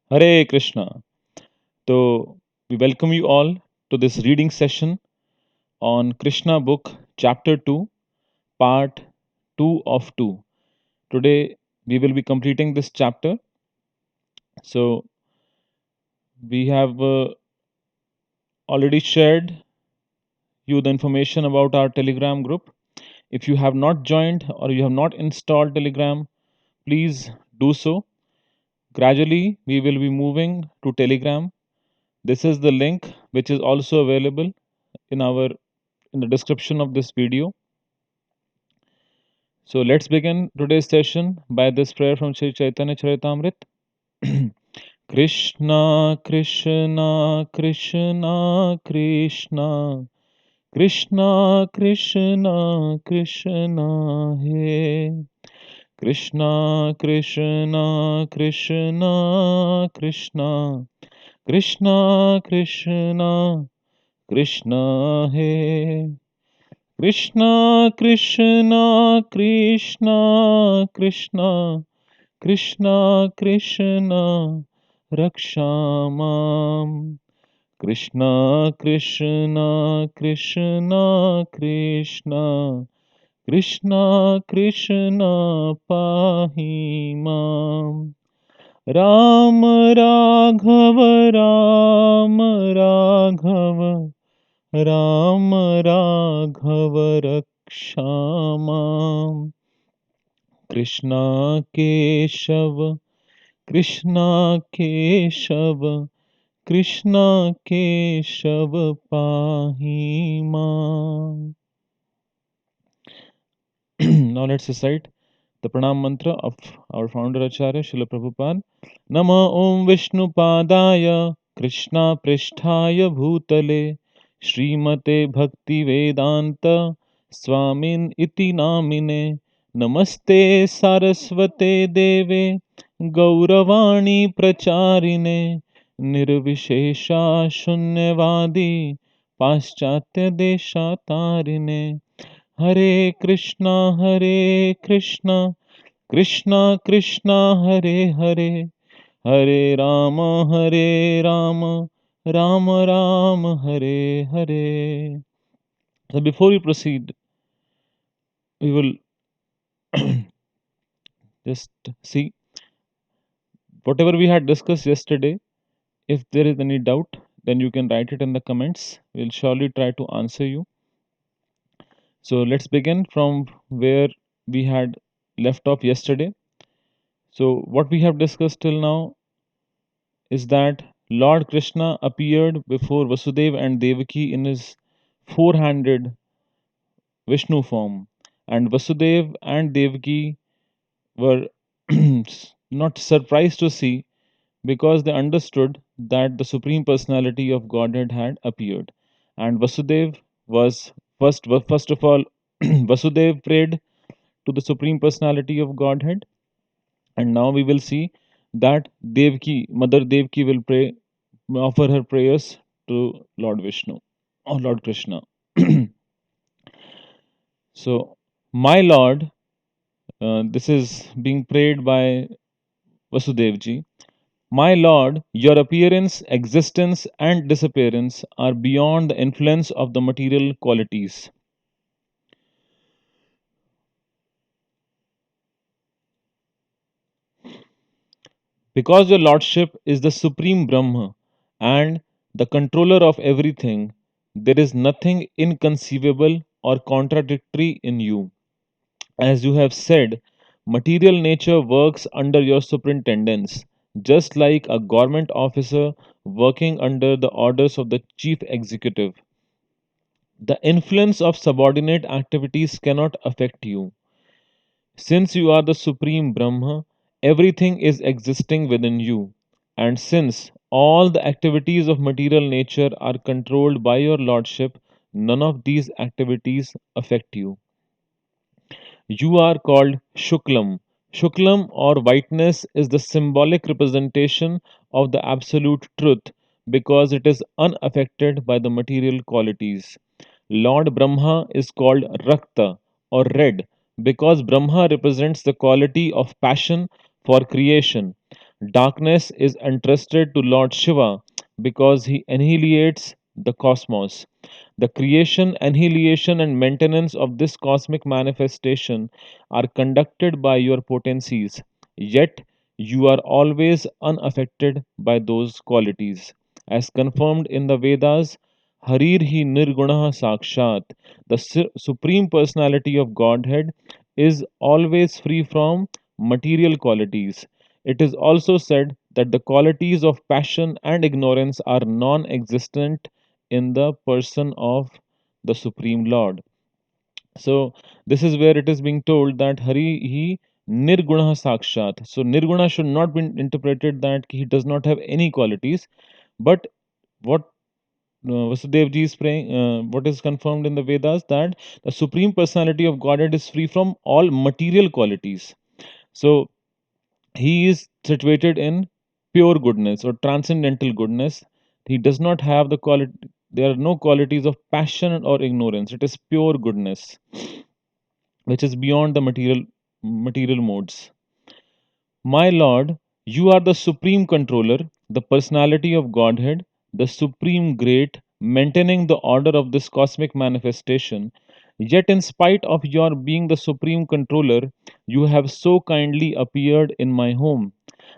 Hare Krishna. So, we welcome you all to this reading session on Krishna book, chapter 2, part 2 of 2. Today, we will be completing this chapter. So, we have already shared you the information about our Telegram group. If you have not joined or you have not installed Telegram, please do so. Gradually, we will be moving to Telegram. This is the link which is also available in our in the description of this video. So let's begin today's session by this prayer from Sri Chaitanya Charitamrit. Krishna Krishna Krishna Krishna Krishna Krishna Krishna He Krishna Krishna Krishna Krishna Krishna Krishna Krishna He Krishna Krishna Krishna Krishna Krishna Krishna Rakshamam Krishna Krishna Krishna Krishna Krishna Krishna Pahimam Ram Raghava Ram Raghava Ram Raghava Rakshamam Krishna Keshav Krishna Keshav Krishna Keshav Pahimam. Now let's recite the pranam mantra of our founder Acharya Srila Prabhupada. Nama Om Vishnu Padaya Krishna Pristhaya Bhutale Srimate Bhakti Vedanta Swamin Iti Namine Namaste Saraswate Deve Gauravani Pracharine Nirvishesha Shunyavadi Paschatya Deshatarine Hare Krishna Krishna Krishna Hare Hare Hare Rama Rama Rama Hare Hare. So before we proceed, we will just see whatever we had discussed yesterday. If there is any doubt, then you can write it in the comments. We'll surely try to answer you. So let's begin from where we had left off yesterday. So what we have discussed till now is that Lord Krishna appeared before Vasudeva and Devaki in his four-handed Vishnu form, and Vasudeva and Devaki were not surprised to see because they understood that the Supreme Personality of Godhead had appeared. And Vasudeva was first of all, Vasudeva prayed to the Supreme Personality of Godhead, and now we will see that Devaki, Mother Devaki, will offer her prayers to Lord Vishnu or Lord Krishna. So, my Lord, this is being prayed by Vasudevji. My Lord, your appearance, existence, and disappearance are beyond the influence of the material qualities. Because your Lordship is the Supreme Brahma and the controller of everything, there is nothing inconceivable or contradictory in you. As you have said, material nature works under your superintendence, just like a government officer working under the orders of the chief executive. The influence of subordinate activities cannot affect you. Since you are the supreme Brahma, everything is existing within you. And since all the activities of material nature are controlled by your lordship, none of these activities affect you. You are called Shuklam. Shuklam or whiteness is the symbolic representation of the absolute truth because it is unaffected by the material qualities. Lord Brahma is called Rakta or red because Brahma represents the quality of passion for creation. Darkness is entrusted to Lord Shiva because he annihilates the cosmos. The creation, annihilation, and maintenance of this cosmic manifestation are conducted by your potencies, yet you are always unaffected by those qualities. As confirmed in the Vedas, Harir hi Nirgunaha Sakshat, the Supreme Personality of Godhead, is always free from material qualities. It is also said that the qualities of passion and ignorance are non existent in the person of the Supreme Lord. So, this is where it is being told that Hari he Nirguna Sakshat. So, Nirguna should not be interpreted that he does not have any qualities, but what Vasudev ji is praying, what is confirmed in the Vedas, that the Supreme Personality of Godhead is free from all material qualities. So, he is situated in pure goodness or transcendental goodness. He does not have the quality, there are no qualities of passion or ignorance. It is pure goodness, which is beyond the material modes. My Lord, you are the supreme controller, the personality of Godhead, the supreme great, maintaining the order of this cosmic manifestation. Yet, in spite of your being the supreme controller, you have so kindly appeared in my home.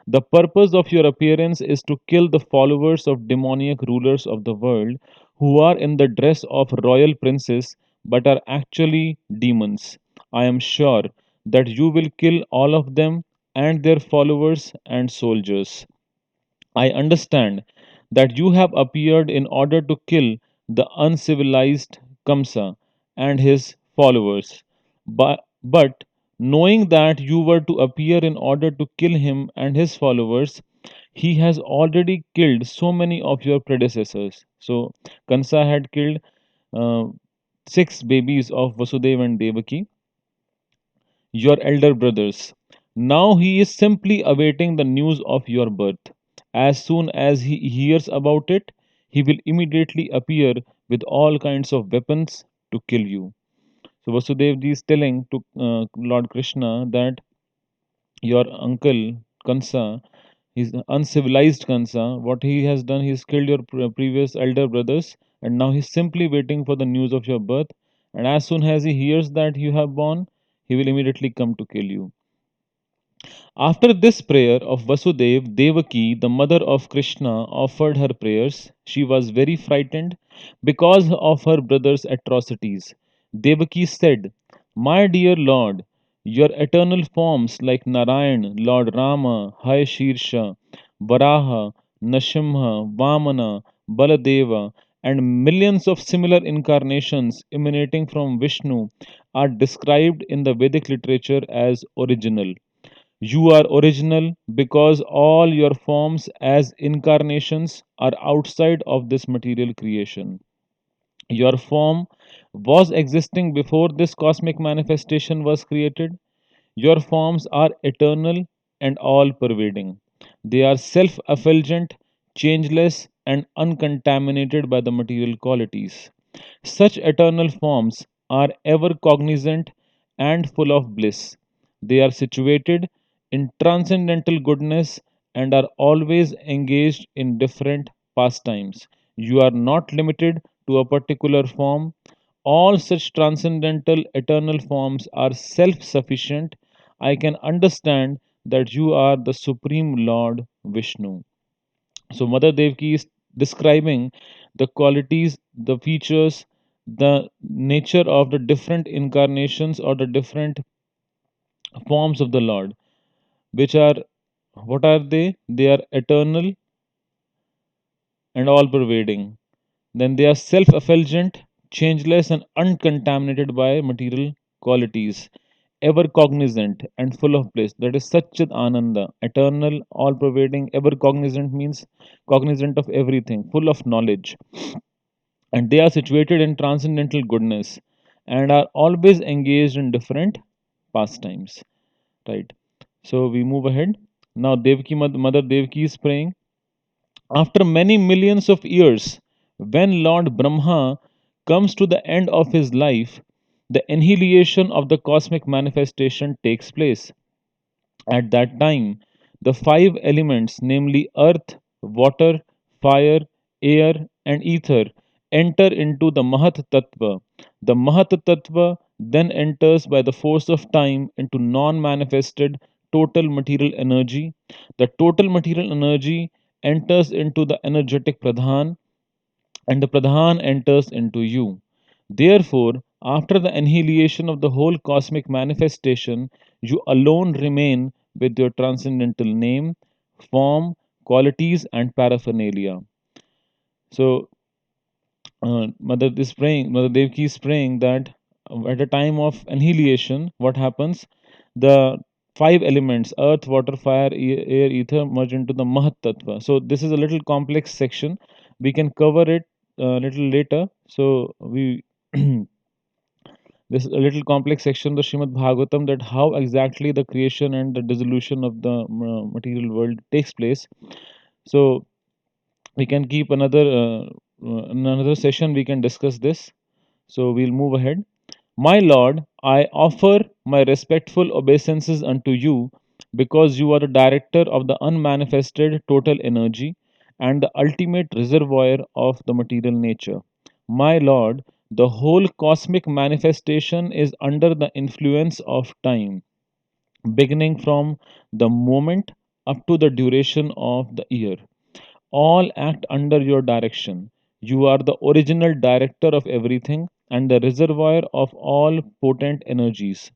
The purpose of your appearance is to kill the followers of demoniac rulers of the world who are in the dress of royal princes but are actually demons. I am sure that you will kill all of them and their followers and soldiers. I understand that you have appeared in order to kill the uncivilized Kamsa and his followers. But knowing that you were to appear in order to kill him and his followers, he has already killed so many of your predecessors. So, Kansa had killed uh, six babies of Vasudeva and Devaki, your elder brothers. Now he is simply awaiting the news of your birth. As soon as he hears about it, he will immediately appear with all kinds of weapons to kill you. So Vasudeva ji is telling to Lord Krishna that your uncle Kansa, his uncivilized Kansa, what he has done, he's killed your previous elder brothers, and now he's simply waiting for the news of your birth. And as soon as he hears that you have born, he will immediately come to kill you. After this prayer of Vasudev, Devaki, the mother of Krishna, offered her prayers. She was very frightened because of her brother's atrocities. Devaki said, my dear Lord, your eternal forms like Narayan, Lord Rama, Hai Shirsha, Varaha, Nrsimha, Vamana, Baladeva, and millions of similar incarnations emanating from Vishnu are described in the Vedic literature as original. You are original because all your forms as incarnations are outside of this material creation. Your form was existing before this cosmic manifestation was created. Your forms are eternal and all pervading. They are self effulgent, changeless, and uncontaminated by the material qualities. Such eternal forms are ever cognizant and full of bliss. They are situated in transcendental goodness and are always engaged in different pastimes. You are not limited to a particular form. All such transcendental eternal forms are self sufficient. I can understand that you are the Supreme Lord Vishnu. So Mother Devaki is describing the qualities, the features, the nature of the different incarnations or the different forms of the Lord, which are, what are they? They are eternal and all pervading. Then they are self effulgent, changeless, and uncontaminated by material qualities, ever cognizant and full of bliss. That is Satchit Ananda, eternal, all pervading, ever cognizant means cognizant of everything, full of knowledge. And they are situated in transcendental goodness and are always engaged in different pastimes. Right. So we move ahead. Now Devaki Mother Devaki is praying. After many millions of years, when Lord Brahma comes to the end of his life, the annihilation of the cosmic manifestation takes place. At that time, The five elements, namely earth, water, fire, air, and ether, enter into the Mahat Tattva. The Mahat Tattva then enters by the force of time into non manifested total material energy. The total material energy enters into the energetic Pradhan, and the Pradhan enters into you. Therefore, after the annihilation of the whole cosmic manifestation, you alone remain with your transcendental name, form, qualities, and paraphernalia. So, Mother Devaki is praying that at the time of annihilation, what happens? The five elements, earth, water, fire, air, ether, merge into the Mahat Tattva. So, this is a little complex section. We can cover it a little later. So, we this is a little complex section, the Srimad Bhagavatam, that how exactly the creation and the dissolution of the material world takes place. So, we can keep another session. We can discuss this. So we'll move ahead. My Lord, I offer my respectful obeisances unto you because you are the director of the unmanifested total energy and the ultimate reservoir of the material nature. My Lord, the whole cosmic manifestation is under the influence of time, beginning from the moment up to the duration of the year. All act under your direction. You are the original director of everything and the reservoir of all potent energies.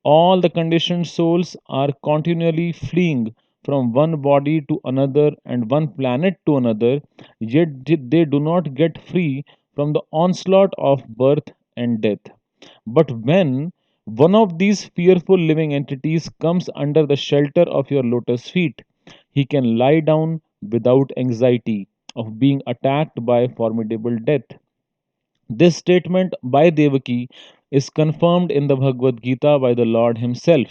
All the conditioned souls are continually fleeing from one body to another and one planet to another, yet they do not get free from the onslaught of birth and death. But when one of these fearful living entities comes under the shelter of your lotus feet, he can lie down without anxiety of being attacked by formidable death. This statement by Devaki is confirmed in the Bhagavad Gita by the Lord Himself.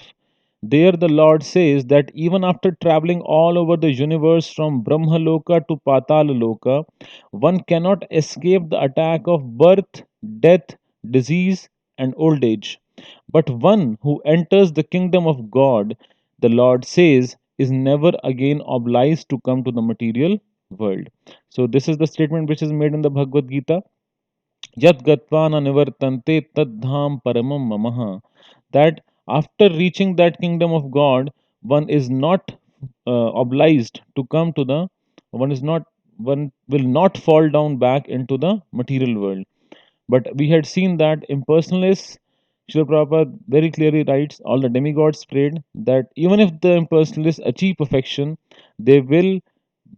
There, the Lord says that even after traveling all over the universe from Brahmaloka to Patalaloka, one cannot escape the attack of birth, death, disease, and old age. But one who enters the kingdom of God, the Lord says, is never again obliged to come to the material world. So, this is the statement which is made in the Bhagavad Gita. Yat gatva na nivartante tadham paramam mamaha. That after reaching that kingdom of God, one is not obliged to come to the one is not one will not fall down back into the material world. But we had seen that impersonalists, Srila Prabhupada very clearly writes, all the demigods prayed that even if the impersonalists achieve perfection, they will,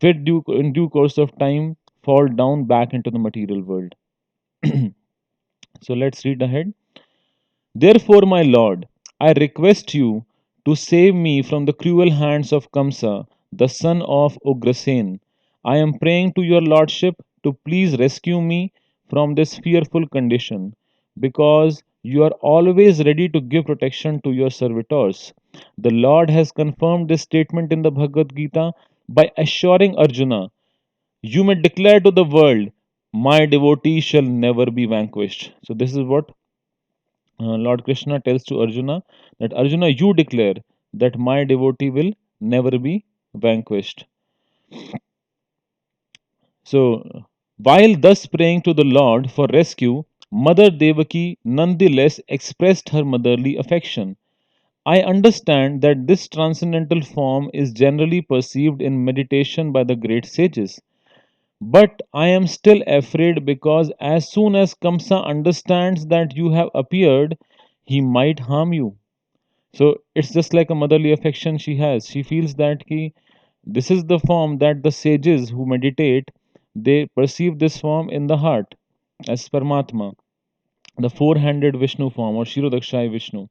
in due course of time, fall down back into the material world. So let's read ahead. Therefore, my lord, I request you to save me from the cruel hands of Kamsa, the son of Ugrasen. I am praying to your lordship to please rescue me from this fearful condition, because you are always ready to give protection to your servitors. The Lord has confirmed this statement in the Bhagavad Gita by assuring Arjuna, you may declare to the world, my devotee shall never be vanquished. So, this is what Lord Krishna tells to Arjuna, that Arjuna, you declare that my devotee will never be vanquished. So, while thus praying to the Lord for rescue, Mother Devaki nonetheless expressed her motherly affection. I understand that this transcendental form is generally perceived in meditation by the great sages. But I am still afraid because as soon as Kamsa understands that you have appeared, he might harm you. So it's just like a motherly affection she has. She feels that this is the form that the sages who meditate, they perceive this form in the heart as Paramatma, the four-handed Vishnu form or Shirodakshai Vishnu.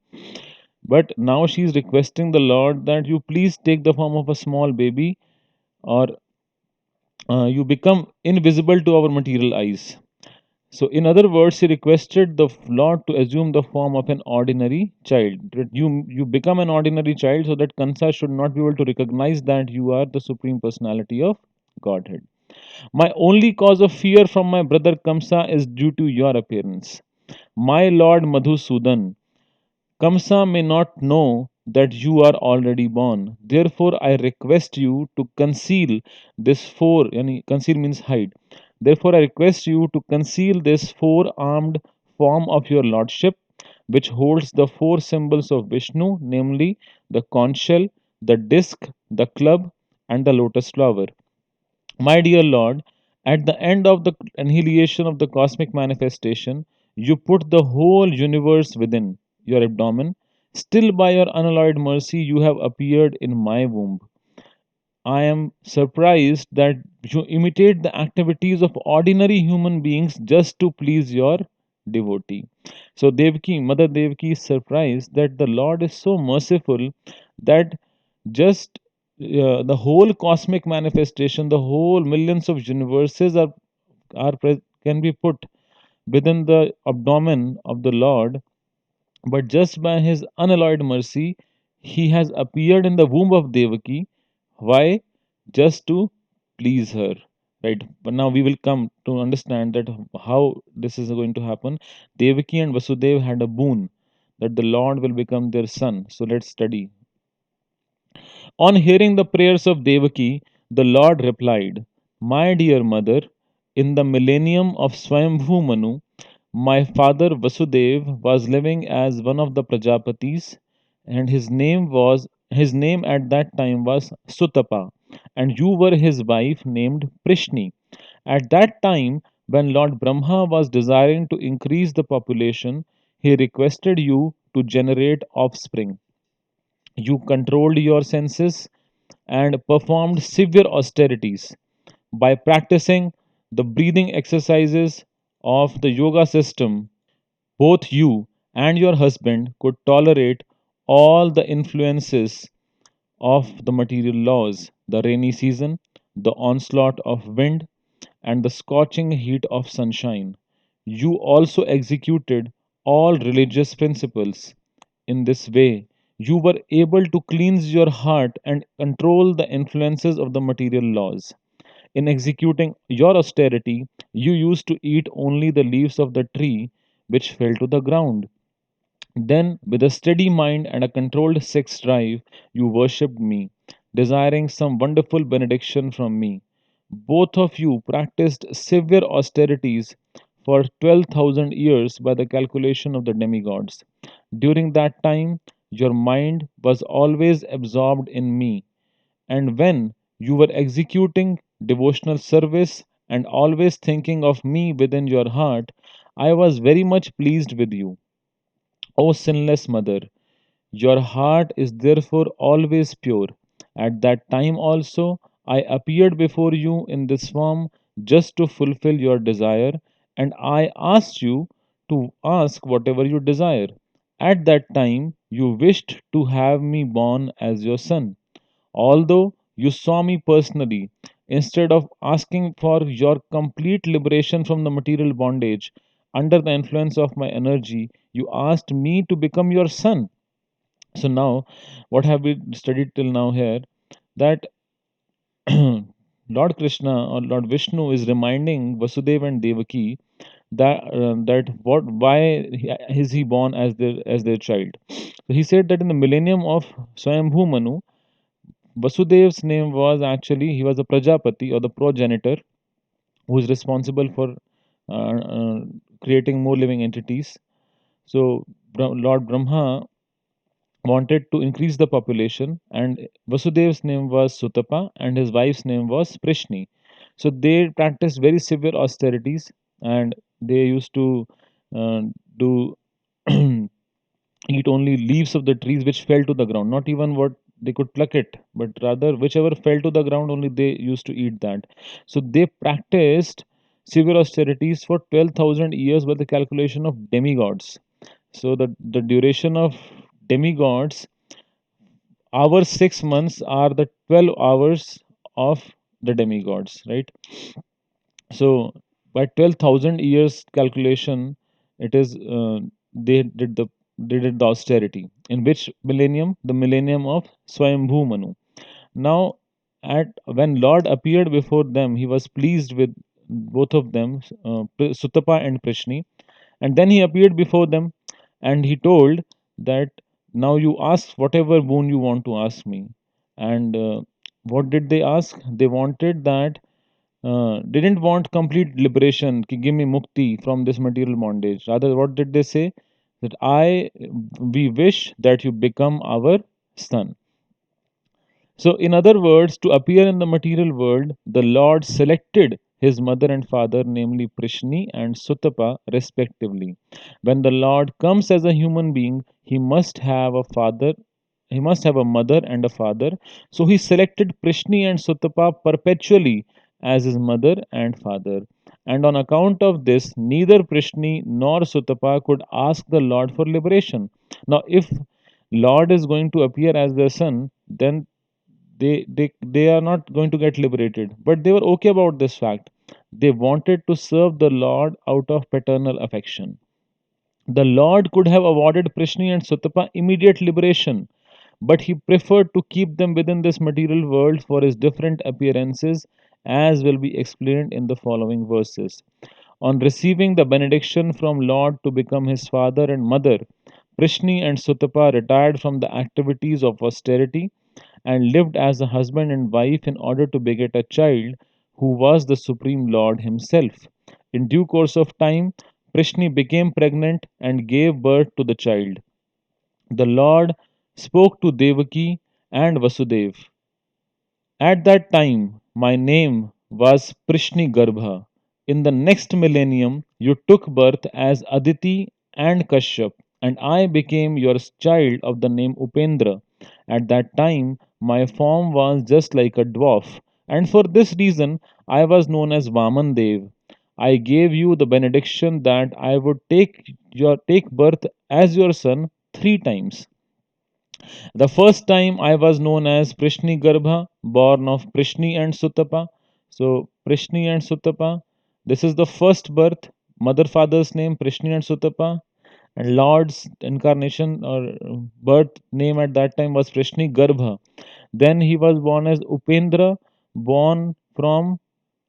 But now she is requesting the Lord that you please take the form of a small baby, or you become invisible to our material eyes. So, in other words, he requested the Lord to assume the form of an ordinary child. That you become an ordinary child so that Kansa should not be able to recognize that you are the Supreme Personality of Godhead. My only cause of fear from my brother Kamsa is due to your appearance. My Lord Madhusudan, Kamsa may not know that you are already born. Therefore, I request you to conceal this four, yani conceal means hide. Therefore, I request you to conceal this four armed form of your lordship, which holds the four symbols of Vishnu, namely the conch shell, the disc, the club, and the lotus flower. My dear Lord, at the end of the annihilation of the cosmic manifestation, you put the whole universe within your abdomen. Still, by your unalloyed mercy, you have appeared in my womb. I am surprised that you imitate the activities of ordinary human beings just to please your devotee. So, Devaki, Mother Devaki is surprised that the Lord is so merciful that just the whole cosmic manifestation, the whole millions of universes can be put within the abdomen of the Lord, but just by his unalloyed mercy, he has appeared in the womb of Devaki. Why? Just to please her. Right. But now we will come to understand that how this is going to happen. Devaki and Vasudev had a boon that the Lord will become their son. So let's study. On hearing the prayers of Devaki, the Lord replied, my dear mother, in the millennium of Swayambhu Manu, my father Vasudev was living as one of the Prajapatis, and his name at that time was Sutapa, and you were his wife named Prishni. At that time, when Lord Brahma was desiring to increase the population, he requested you to generate offspring. You controlled your senses and performed severe austerities. By practicing the breathing exercises of the yoga system, both you and your husband could tolerate all the influences of the material laws, the rainy season, the onslaught of wind, and the scorching heat of sunshine. You also executed all religious principles. In this way, you were able to cleanse your heart and control the influences of the material laws. In executing your austerity, you used to eat only the leaves of the tree which fell to the ground. Then, with a steady mind and a controlled sex drive, you worshipped me, desiring some wonderful benediction from me. Both of you practiced severe austerities for 12,000 years by the calculation of the demigods. During that time, your mind was always absorbed in me, and when you were executing devotional service and always thinking of me within your heart, I was very much pleased with you. O sinless mother, your heart is therefore always pure. At that time also, I appeared before you in this form just to fulfill your desire, and I asked you to ask whatever you desire. At that time, you wished to have me born as your son. Although you saw me personally, instead of asking for your complete liberation from the material bondage under the influence of my energy, you asked me to become your son. So now, what have we studied till now here? That Lord Krishna or Lord Vishnu is reminding Vasudeva and Devaki that what why is he born as their child. So he said that in the millennium of Swayambhu Manu, Vasudev's name was actually he was a Prajapati or the progenitor who is responsible for creating more living entities. So Lord Brahma wanted to increase the population, and Vasudev's name was Sutapa, and his wife's name was Prishni. So they practiced very severe austerities, and they used to uh, do eat only leaves of the trees which fell to the ground, not even what they could pluck it, but rather whichever fell to the ground, only they used to eat that. So they practiced severe austerities for 12,000 years by the calculation of demigods. So the duration of demigods, our 6 months are the 12 hours of the demigods, right? So by 12,000 years calculation, it is they did the austerity. In which millennium? The millennium of Swayambhu Manu. Now, at when Lord appeared before them, he was pleased with both of them, Sutapa and Prishni, and then he appeared before them, and he told that Now you ask whatever boon you want to ask me. And what did they ask? They wanted that, they didn't want complete liberation, ki give me mukti from this material bondage. Rather, what did they say? That we wish that you become our son. So, in other words, to appear in the material world, the Lord selected his mother and father, namely Prishni and Sutapa, respectively. When the Lord comes as a human being, he must have a father, he must have a mother and a father. So, he selected Prishni and Sutapa perpetually as his mother and father. And on account of this, neither Prishni nor Sutapa could ask the Lord for liberation. Now, if Lord is going to appear as their son, then they are not going to get liberated, but they were okay about this fact. They wanted to serve the Lord out of paternal affection. The Lord could have awarded Prishni and Sutapa immediate liberation, but he preferred to keep them within this material world for his different appearances, as will be explained in the following verses. On receiving the benediction from Lord to become his father and mother, Prishni and Sutapa retired from the activities of austerity and lived as a husband and wife in order to beget a child who was the Supreme Lord himself. In due course of time, Prishni became pregnant and gave birth to the child. The Lord spoke to Devaki and Vasudev. At that time, my name was Prishni Garbha. In the next millennium, you took birth as Aditi and Kashyap, and I became your child of the name Upendra. At that time, my form was just like a dwarf, and for this reason, I was known as Vaman Dev. I gave you the benediction that I would take birth as your son 3 times. The first time I was known as Prishni Garbha, born of Prishni and Sutapa. So, Prishni and Sutapa, this is the first birth, mother father's name Prishni and Sutapa, and Lord's incarnation or birth name at that time was Prishni Garbha. Then he was born as Upendra, born from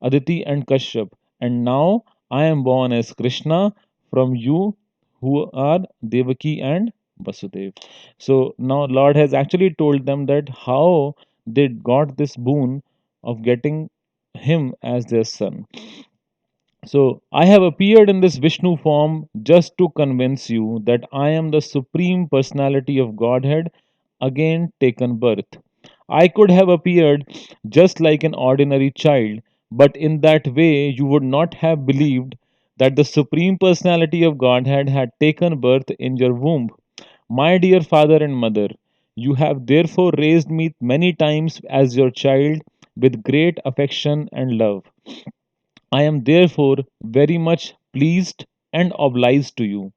Aditi and Kashyap. And now I am born as Krishna from you who are Devaki and Vasudev. So now Lord has actually told them that how they got this boon of getting him as their son. So I have appeared in this Vishnu form just to convince you that I am the supreme personality of Godhead again taken birth. I could have appeared just like an ordinary child, but in that way you would not have believed that the supreme personality of Godhead had taken birth in your womb. My dear father and mother, you have therefore raised me many times as your child with great affection and love. I am therefore very much pleased and obliged to you,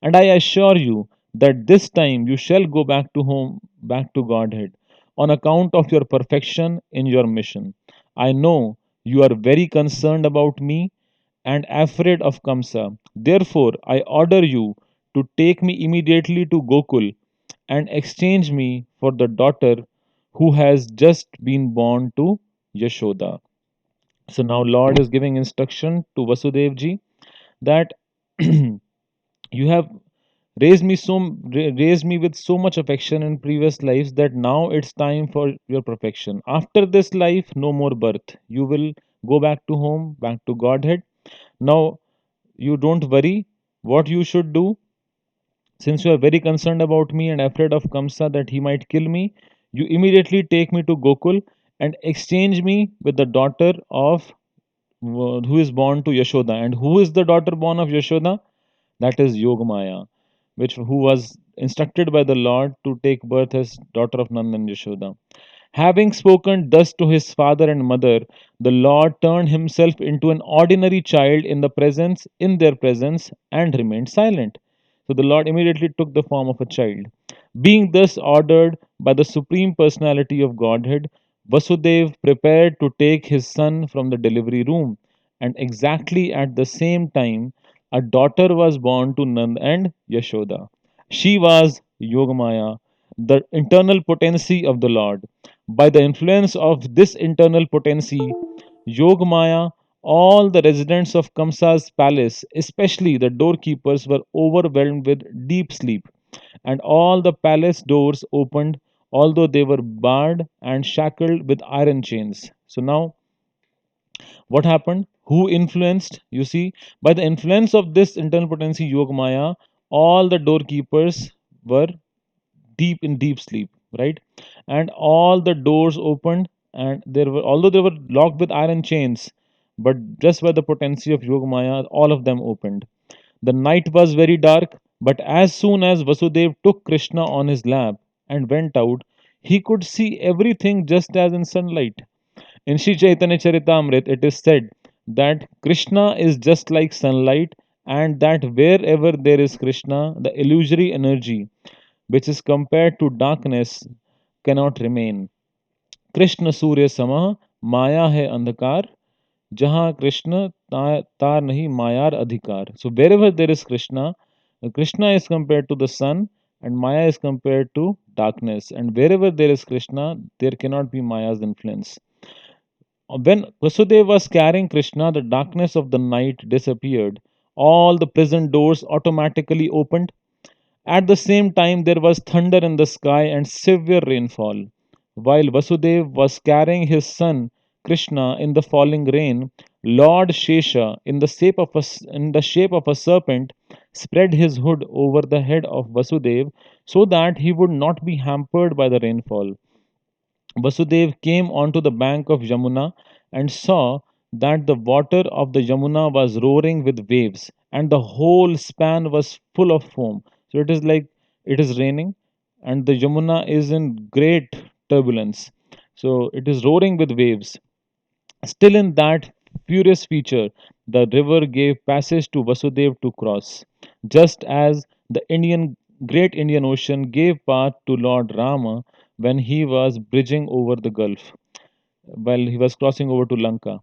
and I assure you that this time you shall go back to home, back to Godhead, on account of your perfection in your mission. I know you are very concerned about me and afraid of Kamsa. Therefore, I order you to take me immediately to Gokul and exchange me for the daughter who has just been born to Yashoda. So now Lord is giving instruction to Vasudev ji that you have raised me with so much affection in previous lives that now it's time for your perfection. After this life, no more birth. You will go back to home, back to Godhead. Now you don't worry. What you should do, since you are very concerned about me and afraid of Kamsa that he might kill me, you immediately take me to Gokul and exchange me with the daughter of who is born to Yashoda. And who is the daughter born of Yashoda? That is Yogamaya, which who was instructed by the Lord to take birth as daughter of Nanda and Yashoda. Having spoken thus to his father and mother, the Lord turned himself into an ordinary child in their presence, and remained silent. So the Lord immediately took the form of a child. Being thus ordered by the Supreme Personality of Godhead, Vasudev prepared to take his son from the delivery room, and exactly at the same time, a daughter was born to Nand and Yashoda. She was Yogamaya, the internal potency of the Lord. By the influence of this internal potency, Yogamaya, all the residents of Kamsa's palace, especially the doorkeepers, were overwhelmed with deep sleep. and all the palace doors opened, although they were barred and shackled with iron chains. So now, what happened? Who influenced? You see, by the influence of this internal potency Yogamaya, all the doorkeepers were deep in deep sleep, right? And all the doors opened, and there were, although they were locked with iron chains, but just by the potency of Yogamaya, all of them opened. The night was very dark, but as soon as Vasudev took Krishna on his lap and went out, he could see everything just as in sunlight. In Sri Chaitanya Charitamrita, it is said that Krishna is just like sunlight, and that wherever there is Krishna, the illusory energy, which is compared to darkness, cannot remain. Krishna सूर्य समः माया है अंधकार जहाँ कृष्ण तार नहीं मायार अधिकार. So wherever there is Krishna, Krishna is compared to the sun and Maya is compared to darkness. And wherever there is Krishna, there cannot be Maya's influence. When Vasudeva was carrying Krishna, the darkness of the night disappeared. All the prison doors automatically opened. At the same time, there was thunder in the sky and severe rainfall. While Vasudeva was carrying his son Krishna in the falling rain, Lord Shesha, in the shape of a serpent, spread his hood over the head of Vasudeva so that he would not be hampered by the rainfall. Vasudev came onto the bank of Yamuna and saw that the water of the Yamuna was roaring with waves and the whole span was full of foam. So it is like it is raining and the Yamuna is in great turbulence. So it is roaring with waves. Still in that furious feature, the river gave passage to Vasudev to cross, just as the great Indian Ocean gave path to Lord Rama when he was bridging over the gulf, while he was crossing over to Lanka.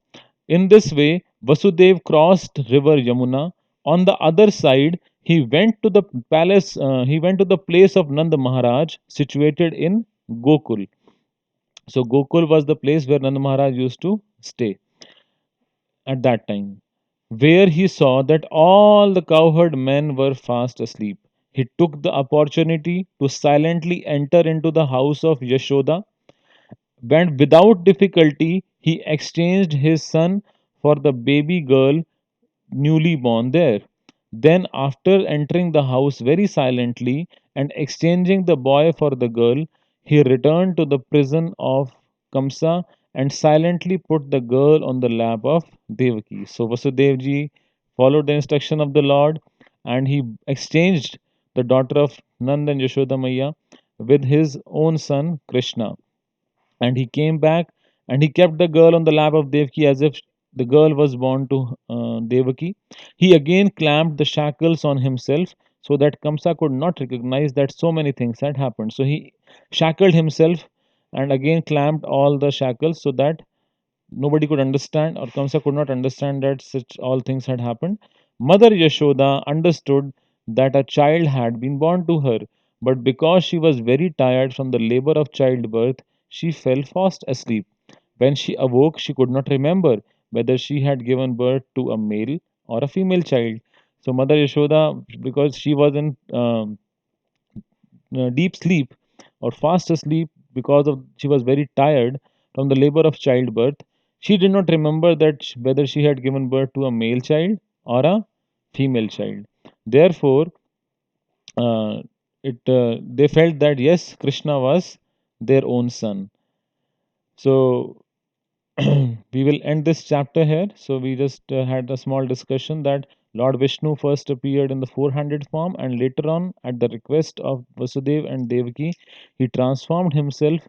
In this way, Vasudev crossed river Yamuna. On the other side, he went to the palace. He went to the place of Nanda Maharaj, situated in Gokul. So Gokul was the place where Nanda Maharaj used to stay at that time, where he saw that all the cowherd men were fast asleep. He took the opportunity to silently enter into the house of Yashoda, and without difficulty he exchanged his son for the baby girl newly born there. Then, after entering the house very silently and exchanging the boy for the girl, he returned to the prison of Kamsa and silently put the girl on the lap of Devaki. So, Vasudevji followed the instruction of the Lord and he exchanged the daughter of Nand and Yashoda Maya with his own son Krishna. And he came back and he kept the girl on the lap of Devaki as if the girl was born to Devaki. He again clamped the shackles on himself so that Kamsa could not recognize that so many things had happened. So he shackled himself and again clamped all the shackles so that nobody could understand or Kamsa could not understand that such all things had happened. Mother Yashoda understood that a child had been born to her, but because she was very tired from the labor of childbirth, she fell fast asleep. When she awoke, she could not remember whether she had given birth to a male or a female child. So, Mother Yashoda, because she was in deep sleep or fast asleep because of she was very tired from the labor of childbirth, she did not remember that whether she had given birth to a male child or a female child. Therefore, uh, it they felt that yes, Krishna was their own son. So we will end this chapter here. So we just had a small discussion that Lord Vishnu first appeared in the four-handed form, and later on, at the request of Vasudeva and Devaki, he transformed himself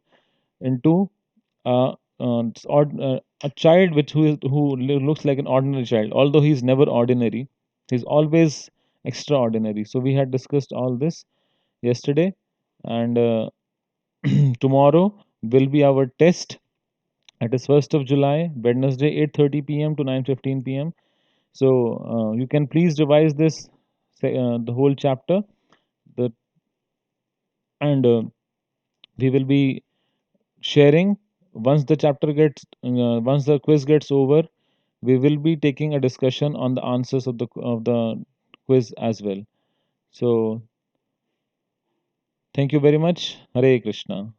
into a child looks like an ordinary child. Although he's never ordinary, he's always extraordinary. So we had discussed all this yesterday, and tomorrow will be our test. It is 1st of July, Wednesday, 8:30 p.m. to 9:15 p.m. So you can please revise this, the whole chapter, the and we will be sharing once the once the quiz gets over. We will be taking a discussion on the answers of the quiz as well. So Thank you very much. Hare Krishna.